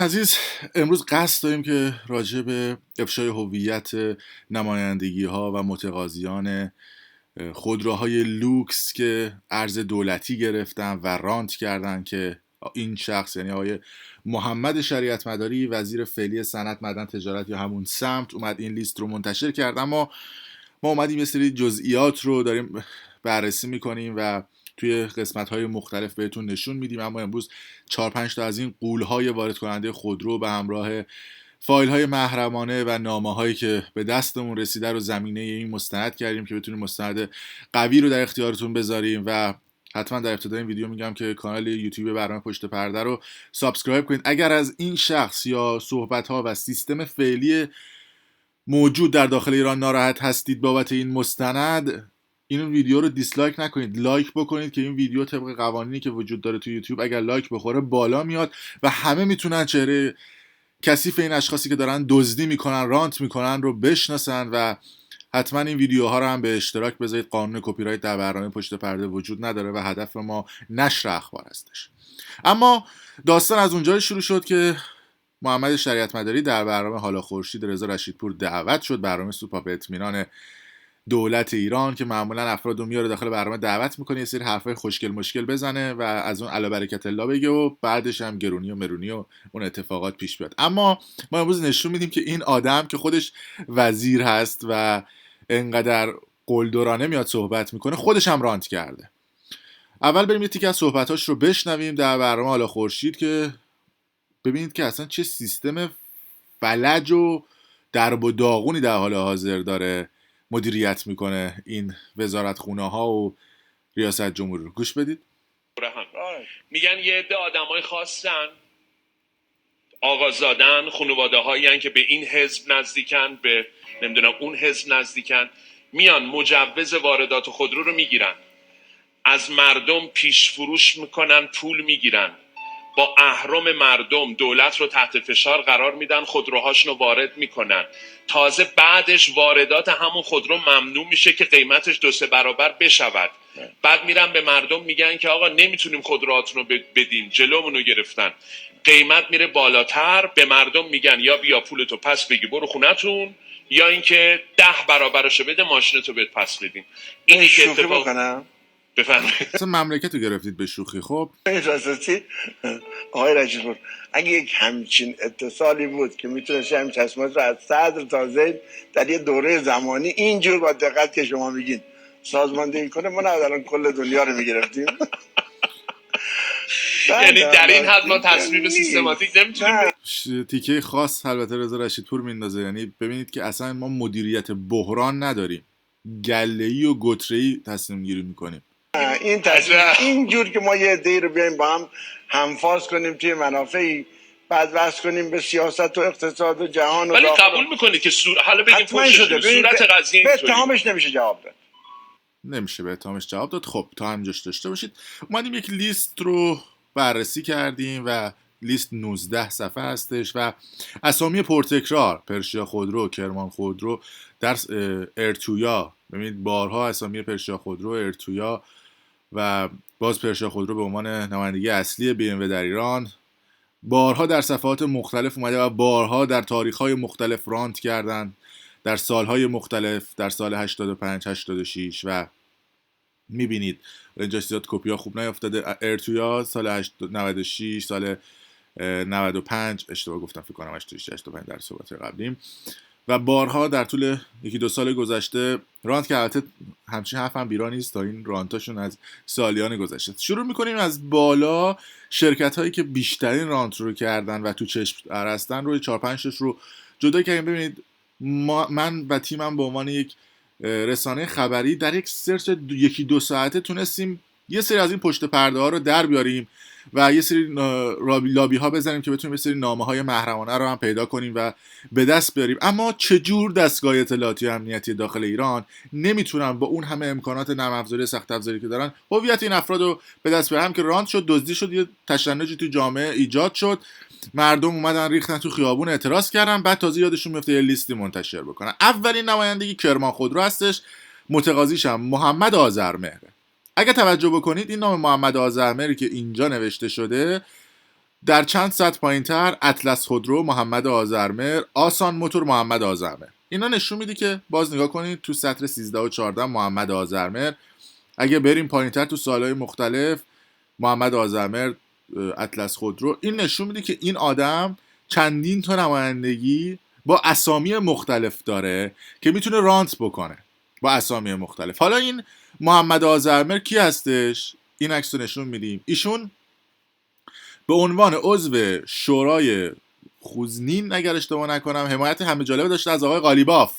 عزیز، امروز قصد داریم که راجع به افشای هویت نمایندگی ها و متقاضیان خودروهای لوکس که ارز دولتی گرفتن و رانت کردن که این شخص یعنی آقای محمد شریعت مداری وزیر فعلی صنعت معدن تجارت یا همون سمت اومد این لیست رو منتشر کرد. اما ما اومدیم یه سری جزئیات رو داریم بررسی میکنیم و توی قسمت‌های مختلف بهتون نشون میدیم. اما امروز 4-5 تا از این غول‌های وارد کننده خودرو به همراه فایل‌های محرمانه و نامه‌هایی که به دستمون رسیده رو زمینه این مستند کردیم که بتونیم مستند قوی رو در اختیارتون بذاریم. و حتما در ابتدای این ویدیو میگم که کانال یوتیوب برنامه پشت پرده رو سابسکرایب کنید. اگر از این شخص یا صحبت‌ها و سیستم فعلی موجود در داخل ایران ناراحت هستید بابت این مستند، این ویدیو رو دیسلایک نکنید، لایک بکنید که این ویدیو طبق قوانینی که وجود داره تو یوتیوب اگر لایک بخوره بالا میاد و همه میتونن چهره کثیف این اشخاصی که دارن دزدی میکنن، رانت میکنن رو بشناسن. و حتما این ویدیوها رو هم به اشتراک بذارید. قانون کپی رایت در برنامه پشت پرده وجود نداره و هدف ما نشر اخبار هستش. اما داستان از اونجایی شروع شد که محمد شریعت مداری در برنامه حالا خورشید رضا رشیدپور دعوت شد. برنامه سوپا به اطمینان دولت ایران که معمولا افراد رو میاره داخل برنامه دعوت میکنه یه سری حرفای خوشگل مشکل بزنه و از اون الا برکت الله بگه و بعدش هم گرونی و مرونی و اون اتفاقات پیش بیاد. اما ما امروز نشون میدیم که این آدم که خودش وزیر هست و انقدر قلدرانه میاد صحبت میکنه خودش هم رانت کرده. اول بریم یه تیکه از صحبتاش رو بشنویم در برنامه حالا خورشید که ببینید که اصلا چه سیستم فلج و درب و داغونی در حال حاضر داره مدیریت میکنه این وزارتخونه ها و ریاست جمهوری رو. گوش بدید. میگن یه عده آدمای خاصن، آقازادن، خانواده هایی که به این حزب نزدیکن، به نمیدونم اون حزب نزدیکن، میان مجوز واردات خودرو رو میگیرن، از مردم پیش فروش میکنن، پول میگیرن، با اهرم مردم دولت رو تحت فشار قرار میدن، خودروهاشون رو وارد میکنن. تازه بعدش واردات همون خودرو ممنوع میشه که قیمتش 2-3 برابر بشود. بعد میرن به مردم میگن که آقا نمیتونیم خودروهاتون رو بدیم، جلومون رو گرفتن. قیمت میره بالاتر، به مردم میگن یا بیا پولتو پس بگی برو خونتون، یا اینکه 10 برابرشو بده ماشینتو بهت پس بدیم. اینی که اتفاق بفرمایید. اصلا مملکت رو گرفتید به شوخی. خب راستی آقای رشیدپور، اگه یک همچین اتصالی بود که میتونست همین تصمیمات رو از صدر تا زید در یه دوره زمانی اینجور با دقت که شما میگین سازماندهی کنه، ما نه الان کل دنیا رو میگرفتیم. یعنی در این حد ما تصمیم سیستماتیک نمیتونیم. تیکه خاص البته رضا رشیدپور میندازه. یعنی ببینید که اصلا ما مدیریت بحران نداریم، گله‌ای و گتره‌ای تصمیم گیری میکنیم. این تصمیم اینجور که ما یه عده‌ای رو بیایم با هم همفاز کنیم توی منافعی، بعد وصل کنیم به سیاست و اقتصاد و جهان و ولی قبول میکنید که حالا بگیم صورت قضیه به اتهامش نمیشه جواب داد. نمیشه به اتهامش جواب داد. خب تا همینجاش داشته باشید. اومدیم یک لیست رو بررسی کردیم و لیست 19 صفحه هستش و اسامی پرتکرار: پرشیا خودرو، کرمان خودرو، در ارتویا. ببینید بارها اسامی پرشیا خودرو، ارتویا و باز پرشیا خودرو به عنوان نمایندگی اصلی BMW در ایران بارها در صفحات مختلف اومده و بارها در تاریخ‌های مختلف رانت کردن در سالهای مختلف، در سال 85 86 و میبینید اینجا زیاد کپی ها خوب نیافتاده. ارتویا سال 96، سال 95 اشتباه گفتم فکر کنم 86 85 در صحبت قبلیم، و بارها در طول 1-2 سال گذشته رانت که البته همچین حرف هم بیرا نیست تا این رانتاشون از سالیان گذشته. شروع میکنیم از بالا. شرکت هایی که بیشترین رانت رو کردن و تو چشم هستن روی 4-5 تاش رو جدا کردیم. ببینید من و تیمم به عنوان یک رسانه خبری در یک سرچ 1-2 ساعته تونستیم یه سری از این پشت پرده ها رو در بیاریم و یه سری لابی ها بزنیم که بتونیم یه سری نامه های محرمانه رو هم پیدا کنیم و به دست بیاریم. اما چجور دستگاه اطلاعاتی و امنیتی داخل ایران نمیتونن با اون همه امکانات نرم افزاری سخت افزاری که دارن هویت این افراد رو به دست بیارن؟ هم که رانت شد، دزدی شد، یه تشنجی تو جامعه ایجاد شد، مردم اومدن ریختن تو خیابون اعتراض کردن، بعد تازه یادشون میفته یه لیستی منتشر بکنن. اولین نمایندگی کرمان خودرو هستش، متقاضیش هم محمد آذرمهره. اگه توجه بکنید این نام محمد آذرمهری که اینجا نوشته شده در چند سطح پایین‌تر اطلس خودرو محمد آذرمهر، آسان موتور محمد آذرمهر. اینا نشون میده که باز نگاه کنید تو سطر 13 و 14 محمد آذرمهر، اگه بریم پایین‌تر تو سالهای مختلف محمد آذرمهر، اطلس خودرو. این نشون میده که این آدم چندین تا نمایندگی با اسامی مختلف داره که میتونه رانت بکنه با اسامی مختلف. حالا این محمد آذرمهر کی هستش؟ این عکس رو نشون میدیم. ایشون به عنوان عضو شورای خوزنین اگر اشتباه نکنم حمایت همه جالبه داشته از آقای قالیباف.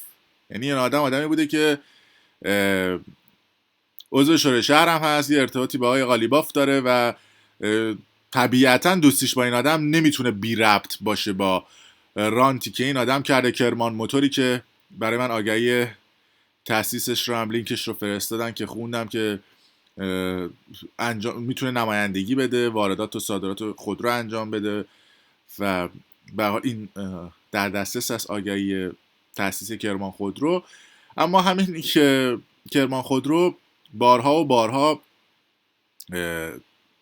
یعنی این آدمی بوده که عضو شورای شهر هم هست، یه ارتباطی با آقای قالیباف داره و طبیعتا دوستیش با این آدم نمیتونه بی ربط باشه با رانتی که این آدم کرده. کرمان موتوری که برای من آگهی تأسیسش رو هم لینکش رو فرستادن که خوندم که میتونه نمایندگی بده، واردات و صادرات خودرو انجام بده و به حال این در دسترس از آگهی تأسیس کرمان خودرو. اما همین که کرمان خودرو بارها و بارها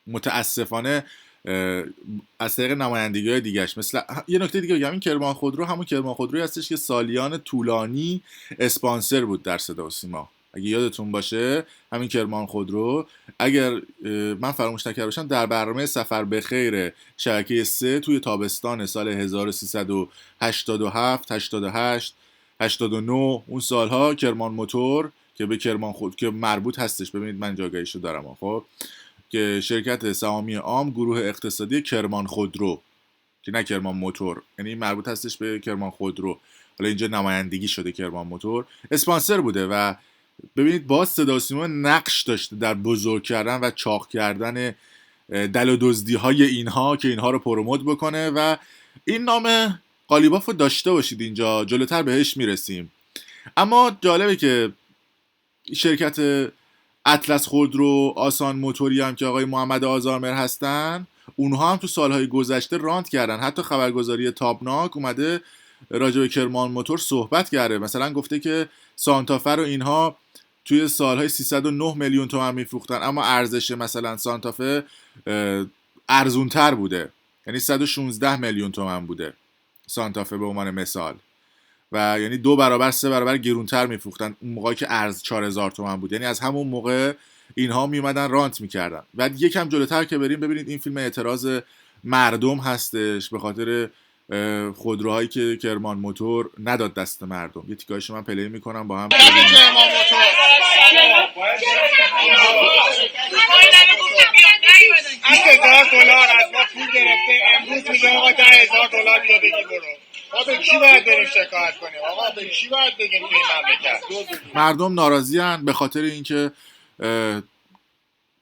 متاسفانه از طریق نمایندگی‌های دیگه‌اش، مثل یه نکته دیگه بگم، این کرمان خودرو همون کرمان خودرویی هستش که سالیان طولانی اسپانسر بود در صدا و سیما. اگه یادتون باشه همین کرمان خودرو، اگر من فراموش نکرده باشم، در برنامه سفر به خیر شبکه 3 توی تابستان سال 1387 88 89 اون سالها کرمان موتور که به کرمان خود که مربوط هستش، ببینید من جاگاهیشو دارم، خب که شرکت سهامی عام گروه اقتصادی کرمان خودرو که نه کرمان موتور، یعنی مربوط هستش به کرمان خودرو، حالا اینجا نمایندگی شده کرمان موتور، اسپانسر بوده و ببینید باز صدا و سیما نقش داشته در بزرگ کردن و چاق کردن دل و دزدی های اینها که اینها رو پروموت بکنه و این نام قالیباف رو داشته باشید اینجا، جلوتر بهش میرسیم. اما جالبه که شرکت اطلس خودرو، آسان موتوری هم که آقای محمد آذرمهر هستن، اونها هم تو سالهای گذشته رانت کردن. حتی خبرگزاری تابناک اومده راجع به کرمان موتور صحبت کرده، مثلا گفته که سانتافه رو اینها توی سالهای 309 میلیون تومان میفروختن، اما ارزش مثلا سانتافه ارزونتر بوده، یعنی 116 میلیون تومان بوده سانتافه به عنوان مثال، و یعنی 2 برابر 3 برابر گرونتر میفروختن اون موقعی که ارز 4000 تومان بود. یعنی از همون موقع اینها میومدن رانت میکردن. و یکم جلوتر که بریم ببینید این فیلم اعتراض مردم هستش به خاطر خودروهایی که کرمان موتور نداد دست مردم. یه تیکایشو من پلی میکنم با هم. $20,000 از ما پول گرفته، امروز میگه آقا $10,000 بیا بگی برو. ما به کی باید بریم شکایت کنیم؟ آقا به کی باید بگیم توی مملکت؟ مردم ناراضی‌اند به خاطر اینکه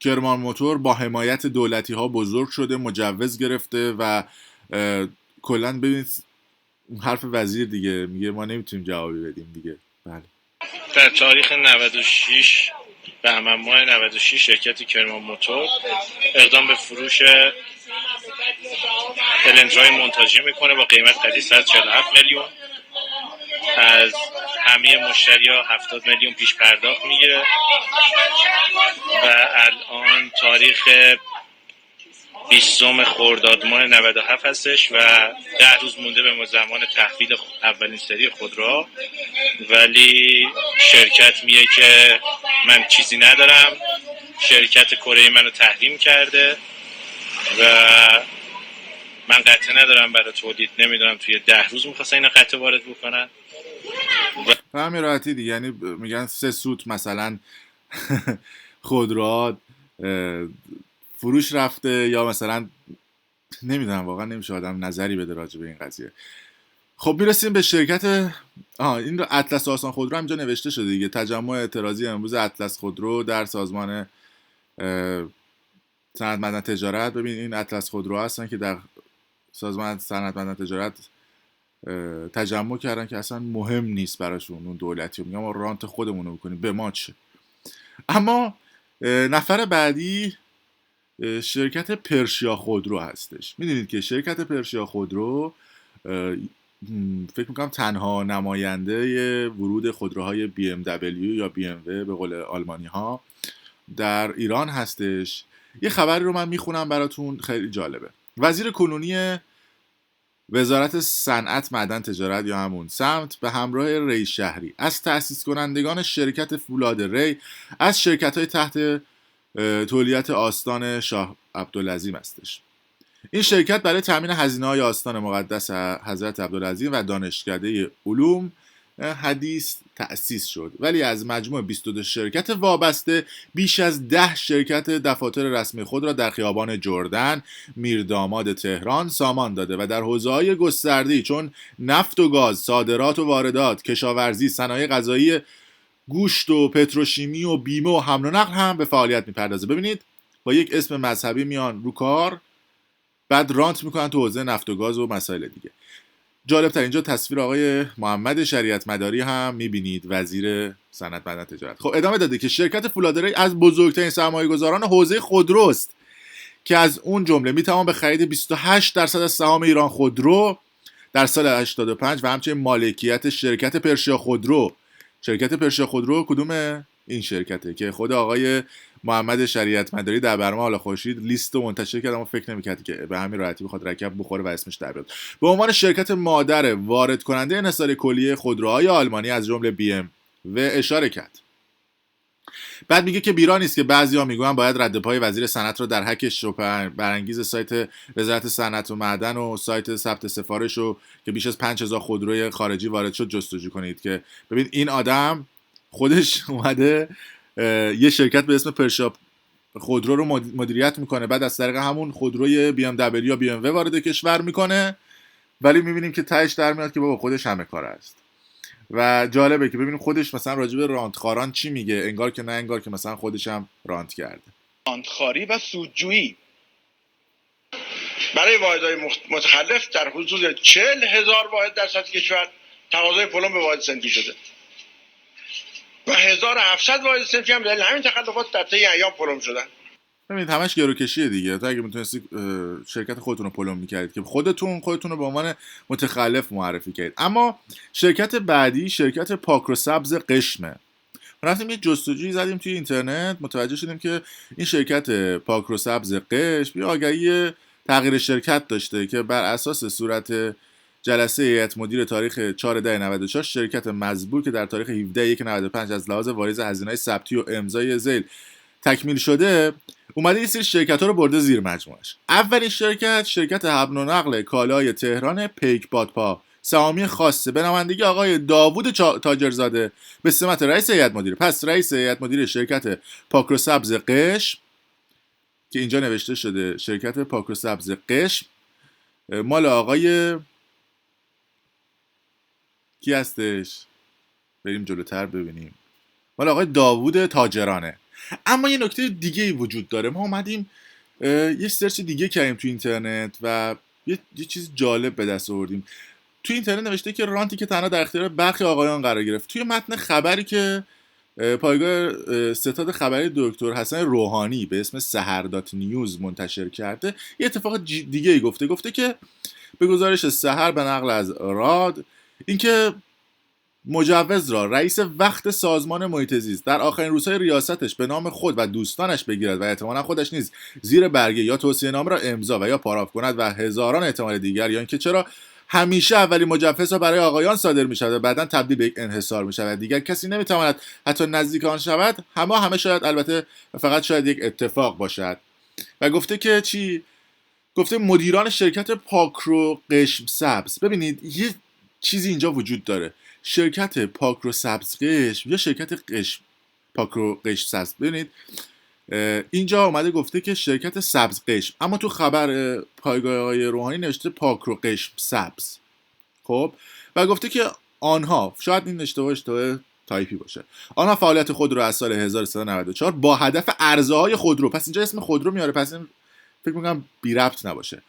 کرمان موتور با حمایت دولتی ها بزرگ شده، مجوز گرفته و کلا ببینید حرف وزیر دیگه میگه ما نمیتونیم جوابی بدیم دیگه. بله. در تاریخ 96 بهمن ماه 96 شرکت کرمان موتور اقدام به فروش الندرای مونتاژی میکنه با قیمت قدی 147 میلیون. از همه مشتری‌ها 70 میلیون پیش پرداخت میگیره و الان تاریخ 20 خرداد ماه 97 هستش و 10 روز مونده به زمان تحویل اولین سری خودروها، ولی شرکت میگه که من چیزی ندارم، شرکت کره منو تحریم کرده و من قطعه ندارم برای تولید، نمیدونم توی 10 روز میخواستن اینا قطعه وارد بکنن و همین راحتی دیگه. یعنی میگن 3 سوت مثلا خودروها فروش رفته یا مثلا نمیدونم، واقعا نمیشه آدم نظری بده راجع به این قضیه. خب میرسیم به شرکت این رو اطلس آسان خودرو هم اینجا نوشته شده دیگه. تجمع اعتراضی امروز اطلس خودرو در سازمان صنعت معدن تجارت. ببین این اطلس خودرو هستن که در سازمان صنعت معدن تجارت تجمع کردن که اصلا مهم نیست براشون اون دولتی، میگم ما رانت خودمون رو بکنیم به ما چه. اما نفر بعدی شرکت پرشیا خودرو هستش. میدونید که شرکت پرشیا خودرو فکر میکنم تنها نماینده ورود خودروهای BMW یا BMW به قول آلمانی ها در ایران هستش. یه خبری رو من میخونم براتون، خیلی جالبه. وزیر کنونی وزارت صنعت، معدن، تجارت یا همون سمت به همراه ری شهری از تأسیس کنندگان شرکت فولاد ری از شرکت‌های تحت تولیت آستان شاه عبدالعظیم هستش. این شرکت برای تامین هزینه‌های آستان مقدس حضرت عبدالعظیم و دانشکده علوم حدیث تأسیس شد، ولی از مجموع 22 شرکت وابسته بیش از 10 شرکت دفاتر رسمی خود را در خیابان جردن، میرداماد تهران سامان داده و در حوزه‌های گسترده‌ای چون نفت و گاز، صادرات و واردات، کشاورزی، صنایع غذایی، گوشت و پتروشیمی و بیمه و حمل و نقل هم به فعالیت می‌پردازه. ببینید با یک اسم مذهبی میان رو کار، بعد رانت میکنن تو حوزه نفت و گاز و مسائل دیگه. جالب تر اینجا تصویر آقای محمد شریعت مداری هم میبینید، وزیر صنعت، معدن، تجارت. خب ادامه داده که شرکت فولاد ری از بزرگترین سرمایه‌گذاران حوزه خودروست که از اون جمله میتوان به خرید 28% از سهام ایران خودرو در سال 85 و همچنین مالکیت شرکت پرشیا خودرو. شرکت پرشیا خودرو کدومه؟ این شرکته که خود آقای محمد شریعت مداری در برنامه حال خورشید لیست رو منتشر کرد، اما فکر نمی‌کرد که به همین راحتی بخواد رکب بخوره و اسمش در بیاد. به عنوان شرکت مادر وارد کننده انحصاری کلیه خودروهای آلمانی از جمله BMW اشاره کرد. بعد میگه که بیرا نیست که بعضیا میگن باید رد پای وزیر صنعت رو در هک شبهه برانگیز سایت وزارت صنعت و معدن و سایت ثبت سفارش رو که بیش از 5000 خودروی خارجی وارد شد جستجو کنید. که ببین این آدم خودش اومده یه شرکت به اسم پرشیا خودرو رو مدیریت میکنه، بعد از طریق همون خودروی BMW یا BMW وارد کشور میکنه، ولی میبینیم که تهش در میاد که بابا خودش همه کار است. و جالبه که ببینیم خودش مثلا راجع به رانتخاران چی میگه، انگار که نه انگار که مثلا خودش هم رانت کرده. رانتخاری و سودجویی برای واحدهای متخلف در حدود 40,000 واحد در سطح کشور تقاضای پلم به واحد صنفی شده و 1700 واحد صنفی هم دلیل همین تخلفات در طی ایام پلم شدن. ببینید همش گروکشیه دیگه. تا اگه میتونستید شرکت خودتون رو پلم میکردید که خودتون رو به عنوان متخلف معرفی کردید. اما شرکت بعدی شرکت پاکرو سبز قشمه. رفتیم یه جستجویی زدیم توی اینترنت، متوجه شدیم که این شرکت پاکرو سبز قشم یه آگهی تغییر شرکت داشته که بر اساس صورت جلسه هیئت مدیره تاریخ 4/10/94 شرکت مزبور که در تاریخ 17/1/95 از لحاظ واریز هزینه‌های ثبتی و امضای ذیل تکمیل شده اومده یه سری شرکت‌ها رو برده زیر مجموعش. اولین شرکت حمل و نقل کالای تهران پیک بادپا سهامی خاصه به نمایندگی آقای داوود تاجرزاده به سمت رئیس هیئت مدیره. پس رئیس هیئت مدیره شرکت پاکرو سبز قشم که اینجا نوشته شده شرکت پاکرو سبز قشم مال آقای کی هستش؟ بریم جلوتر ببینیم. مال آقای داوود تاجرانه. اما یه نکته دیگه وجود داره. ما اومدیم یه سرچ دیگه کردیم تو اینترنت و یه چیز جالب به دست آوردیم. تو اینترنت نوشته که رانتی که تنها در اختیار برخی آقایان قرار گرفت. توی متن خبری که پایگاه ستاد خبری دکتر حسن روحانی به اسم سحر نیوز منتشر کرده یه اتفاق دیگه ای گفته که به گزارش سحر به نقل از راد اینکه مجوز را رئیس وقت سازمان محیط زیست در آخرین روزهای ریاستش به نام خود و دوستانش بگیرد و احتمالاً خودش نیز زیر برگه یا توصیه نامه را امضا و یا پاراف کند و هزاران احتمال دیگر، یا اینکه چرا همیشه اولین مجوز را برای آقایان صادر می شود و بعداً تبدیل به یک انحصار می شود، دیگر کسی نمی تواند حتی نزدیک آن شود. همه شاید البته فقط شاید یک اتفاق باشد. و گفته که چی؟ گفته مدیران شرکت پاکرو قشم سبز. ببینید یه چیزی اینجا وجود داره. شرکت پاکرو سبز قشم یا شرکت پاکرو قشم سبز. ببینید اینجا اومده گفته که شرکت سبز قشم، اما تو خبر پایگاه آقای روحانی نوشته پاکرو قشم سبز. خب و گفته که آنها، شاید این اشتباه تایپی باشه، آنها فعالیت خود رو از سال 1394 با هدف عرضه‌های خودرو، پس اینجا اسم خودرو میاره، پس این فکر می‌کنم بی ربط نباشه،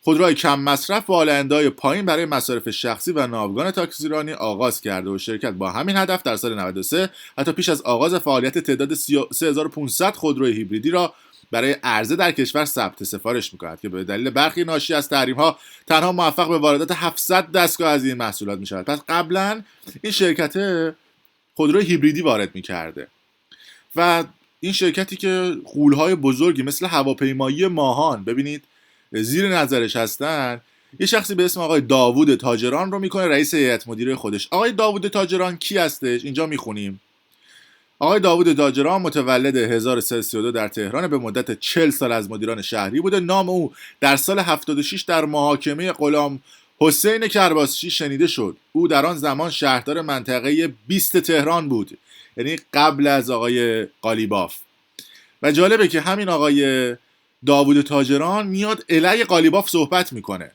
خودروهای کم مصرف و آلاینده‌های پایین برای مصارف شخصی و ناوگان تاکسیرانی آغاز کرده و شرکت با همین هدف در سال 93 حتی پیش از آغاز فعالیت تعداد 3500 خودروی هیبریدی را برای عرضه در کشور ثبت سفارش می‌کند که به دلیل برخی ناشی از تحریم‌ها تنها موفق به واردات 700 دستگاه از این محصولات می‌شود. پس قبلا این شرکت خودروی هیبریدی وارد می‌کرده و این شرکتی که غول‌های بزرگی مثل هواپیمایی ماهان، ببینید زیر نظرش هستن یه شخصی به اسم آقای داوود تاجران رو میکنه رئیس هیئت مدیره خودش. آقای داوود تاجران کی هستش؟ اینجا میخونیم آقای داوود تاجران متولد 1332 در تهران، به مدت 40 سال از مدیران شهری بوده. نام او در سال 76 در محاکمه غلام حسین کرباسچی شنیده شد. او در آن زمان شهردار منطقه 20 تهران بود، یعنی قبل از آقای قالیباف. و جالبه که همین آقای داوود تاجران میاد علیه قالیباف صحبت میکنه.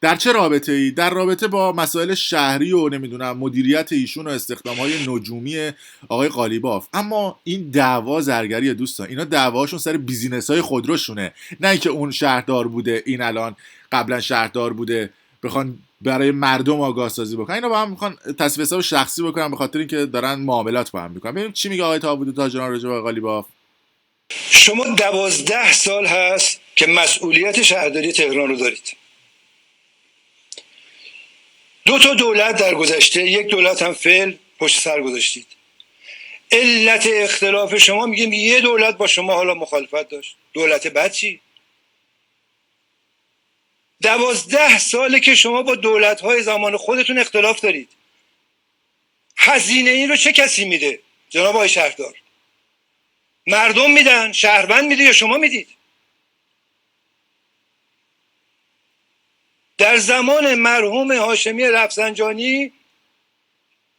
در چه رابطه ای؟ در رابطه با مسائل شهری و نمیدونم مدیریت ایشون و استخدام‌های نجومی آقای قالیباف. اما این دعوا زرگری دوستان، اینا دعواشون سر بیزینس‌های خودروشونه، نه اینکه اون شهردار بوده این الان قبلا شهردار بوده بخوان برای مردم آگاه سازی بکنن. اینا با هم میخوان تصفیه حساب شخصی بکنن به خاطر اینکه دارن معاملات با هم میکنن. ببینیم چی میگه آقای داوود تاجران راجع به آقای قالیباف. شما 12 سال هست که مسئولیت شهرداری تهران رو دارید. 2 تا دولت در گذشته، یک دولت هم فعل پشت سر گذاشتید. علت اختلاف شما میگیم یه دولت با شما حالا مخالفت داشت، دولت بعد چی؟ 12 ساله که شما با دولت‌های زمان خودتون اختلاف دارید. هزینه این رو چه کسی میده؟ جناب آقای شهردار، مردم میدن، شهروند میده یا شما میدید؟ در زمان مرحوم هاشمی رفسنجانی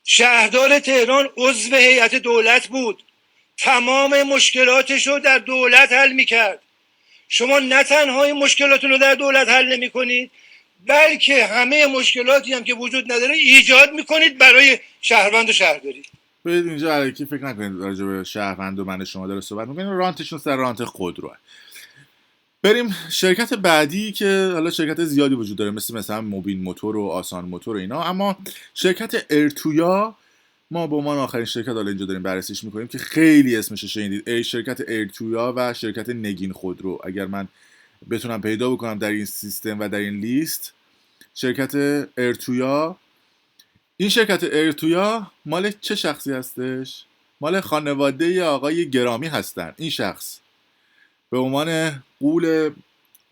شهردار تهران عضو هیئت دولت بود، تمام مشکلاتش رو در دولت حل میکرد. شما نه تنها این مشکلاتون رو در دولت حل نمی کنید، بلکه همه مشکلاتی هم که وجود نداره ایجاد میکنید برای شهروند و شهرداری. برید اینجا علیکی فکر نکنید راجع به شهروند و من شما داره صحبت میکنید، رانتشون سر رانت خودروه. بریم شرکت بعدی که حالا شرکت زیادی وجود داره مثلا موبین موتور و آسان موتور و اینا، اما شرکت ارتویا ما به عنوان آخرین شرکت حالا اینجا داریم بررسیش میکنیم که خیلی اسمش شنیدید، شرکت ارتویا و شرکت نگین خودرو. اگر من بتونم پیدا بکنم در این سیستم و در این لیست شرکت ارتویا، این شرکت ارتویا مال چه شخصی هستش؟ مال خانواده آقای گرامی هستن. این شخص به عنوان غول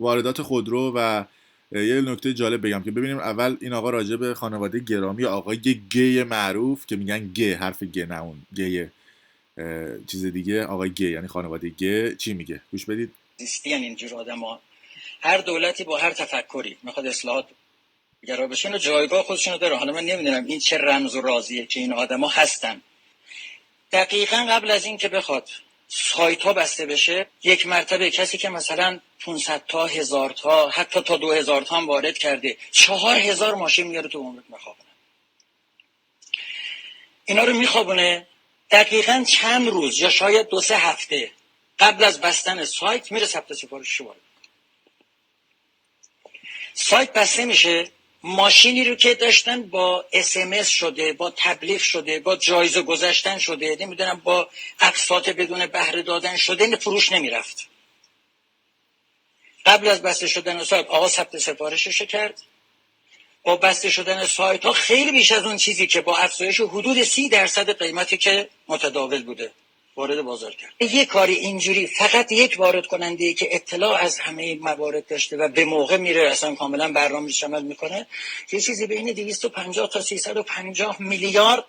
واردات خودرو. و یه نکته جالب بگم که ببینیم اول این آقا راجع به خانواده گرامی آقای گی معروف که میگن گی، حرف گی نه اون گی چیز دیگه، آقای گی یعنی خانواده گی چی میگه؟ گوش بدید. زیستین اینجور آدم‌ها، هر دولتی با هر تفکری میخواد اصلاحات گرا بشه و جایگاه خودشونو داره. حالا من نمیدونم این چه رمز و رازیه که این آدما هستن. دقیقاً قبل از این که بخواد سایت ها بسته بشه، یک مرتبه کسی که مثلا 500 تا 1000 تا حتی تا 2000 تا هم وارد کرده 4000 ماشین میاره تو گمرک میخوابونه. اینا رو میخوابونه دقیقاً چند روز یا شاید 2-3 هفته قبل از بستن سایت میره ثبت سفارشش وارد. سایت بسته میشه، ماشینی رو که داشتن با SMS شده، با تبلیغ شده، با جایزه گذاشتن شده، نمیدونم با اقساط بدون بهره دادن شده، فروش نمیرفت. قبل از بسته شدن سایت آقا ثبت سفارشش کرد. با بسته شدن سایت ها خیلی بیش از اون چیزی که با افزایش حدود 30% قیمتی که متداول بوده وارد بازار کرد. یک کاری اینجوری فقط یک وارد کننده که اطلاع از همه موارد داشته و به موقع میره اصلا کاملا برنامه‌ریزی عمل میکنه، یه چیزی بین 250 تا 350 میلیارد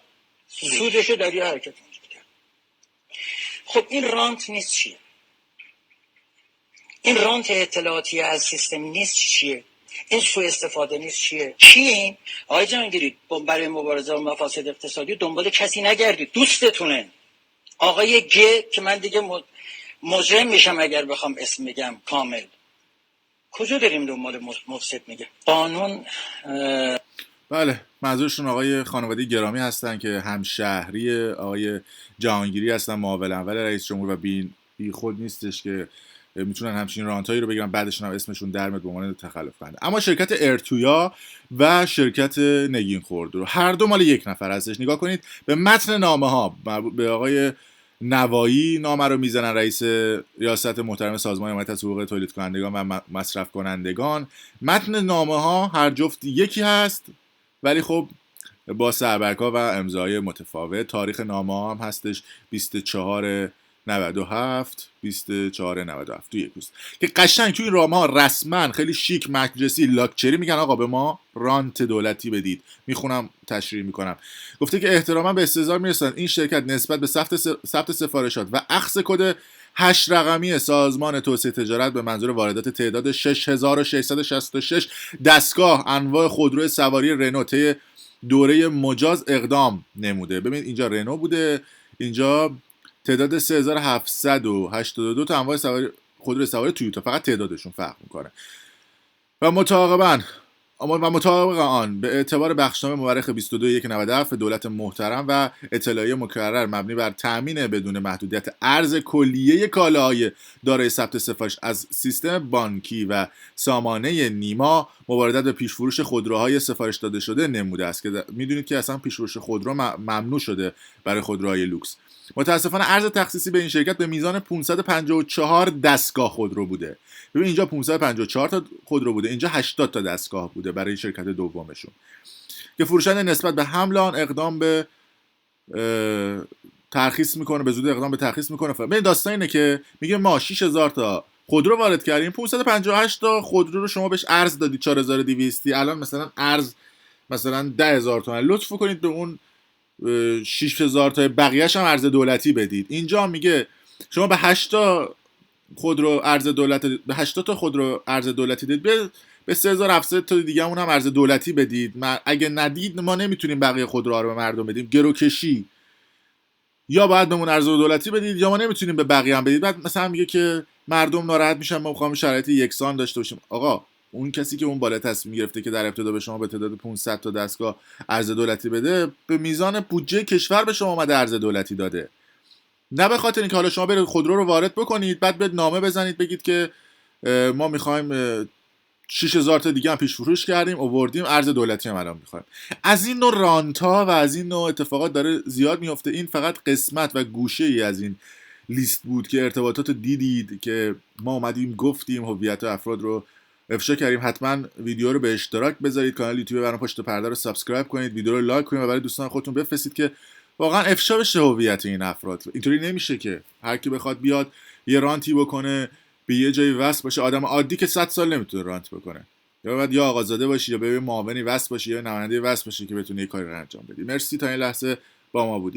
سودشو در یه حرکت میگیره. خب این رانت نیست چیه؟ این رانت اطلاعاتی از سیستم نیست چیه؟ این سوء استفاده نیست چیه؟ چیه؟ آقای جهانگیری برای مبارزه با مفاسد اقتصادی دنبال کسی نگردید، دوستتونه. آقای گ که من دیگه مجرم میشم اگر بخوام اسم میگم کامل، کجا داریم دنبال مفسد میگه؟ قانون بله، منظورشون آقای خانواده گرامی هستن که همشهری آقای جهانگیری هستن، معاون اول رئیس جمهور، و بی خود نیستش که میتونن همچین رانتایی رو بگیرن بعدشون هم اسمشون در میاد به عنوان تخلف کننده. اما شرکت ارتویا و شرکت نگین خودرو هر دو مال یک نفر هستش. نگاه کنید به متن نامه ها، به آقای نوایی نامه رو میزنن، رئیس ریاست محترم سازمان حمایت از حقوق تولید کنندگان و مصرف کنندگان. متن نامه ها هر جفت یکی هست ولی خب با سربرگ‌ها و امضای متفاوت. تاریخ نامه ها هم هستش 24 97 24 97 تو یک روز که قشنگ تو این راه‌ها رسما خیلی شیک مجلسی لاکچری میگن آقا به ما رانت دولتی بدید. میخونم تشریح میکنم. گفته که احتراما به استحضار میرسند این شرکت نسبت به ثبت سفارشات و اخذ کد 8 رقمی سازمان توسعه تجارت به منظور واردات تعداد 6666 دستگاه انواع خودرو سواری رنو طی دوره مجاز اقدام نموده. ببینید اینجا رنو بوده، اینجا تعداد 3782 تا انواع خودرو سواری تویوتا، فقط تعدادشون فرق میکنه. و مطابق آن به اعتبار بخشنامه مورخ 22/197 به دولت محترم و اطلاعیه مکرر مبنی بر تامین بدون محدودیت ارز کلیه کالاهای دارای ثبت سفارش از سیستم بانکی و سامانه نیما مواردت به پیشفروش خودروهای سفارش داده شده نموده است که میدونید که اصلا پیشفروش خودرو ممنوع شده برای خودروهای لوکس. متاسفانه ارز تخصیصی به این شرکت به میزان 554 دستگاه خودرو بوده. ببین اینجا 554 تا خودرو بوده، اینجا 80 تا دستگاه بوده برای شرکت دومشون که فروشنده نسبت به حمل آن اقدام به ترخیص میکنه، به زودی اقدام به ترخیص میکنه. ببین داستان اینه که میگه ما 6000 تا خودرو وارد کردیم، 558 تا خودرو رو شما بهش ارز دادید 4200، الان مثلا ارز مثلا 10000 تومان، لطف کنید به اون 6000 تا بقیه‌اش هم ارز دولتی بدید. اینجا میگه شما به 8 تا خودرو ارز دولت، به 80 تا خودرو ارز دولتی دید، به 3700 تا دیگه اون هم ارز دولتی بدید. اگه ندید ما نمیتونیم بقیه خودروها رو به مردم بدیم. گروکشی یا باید بهمون ارز دولتی بدید یا ما نمیتونیم به بقیه هم بدید. بعد مثلا میگه که مردم ناراحت میشن، ما میخوایم شرایط یکسان داشته باشیم. آقا اون کسی که اون بالا تصمیم گرفته که در ابتدا به شما به تعداد 500 تا دستگاه ارز دولتی بده، به میزان بودجه کشور به شما اومده ارز دولتی داده، نه به خاطر اینکه حالا شما برید خودرو رو وارد بکنید بعد به نامه بزنید بگید که ما میخوایم 6000 تا دیگه هم پیش فروش کردیم آوردیم ارز دولتی هم الان میخوایم. از این نوع رانتا و از این نوع اتفاقات داره زیاد میفته. این فقط قسمت و گوشه ای از این لیست بود که ارتباطات دیدید که ما اومدیم گفتیم هویت افراد رو افشا کردیم. حتما ویدیو رو به اشتراک بذارید، کانال یوتیوب برنامه پشت پرده رو سابسکرایب کنید، ویدیو رو لایک کنید و برای دوستان خودتون بفرستید که واقعا افشا بشه هویت این افراد. اینطوری نمیشه که هر کی بخواد بیاد یه رانتی بکنه به یه جایی وصل باشه. آدم عادی که 100 سال نمیتونه رانت بکنه، یا باید یا آقازاده باشی یا به معاونی وصل باشی یا نماینده وصل باشی که بتونی یه کاری رو انجام بدی. مرسی تا این لحظه با ما بودید.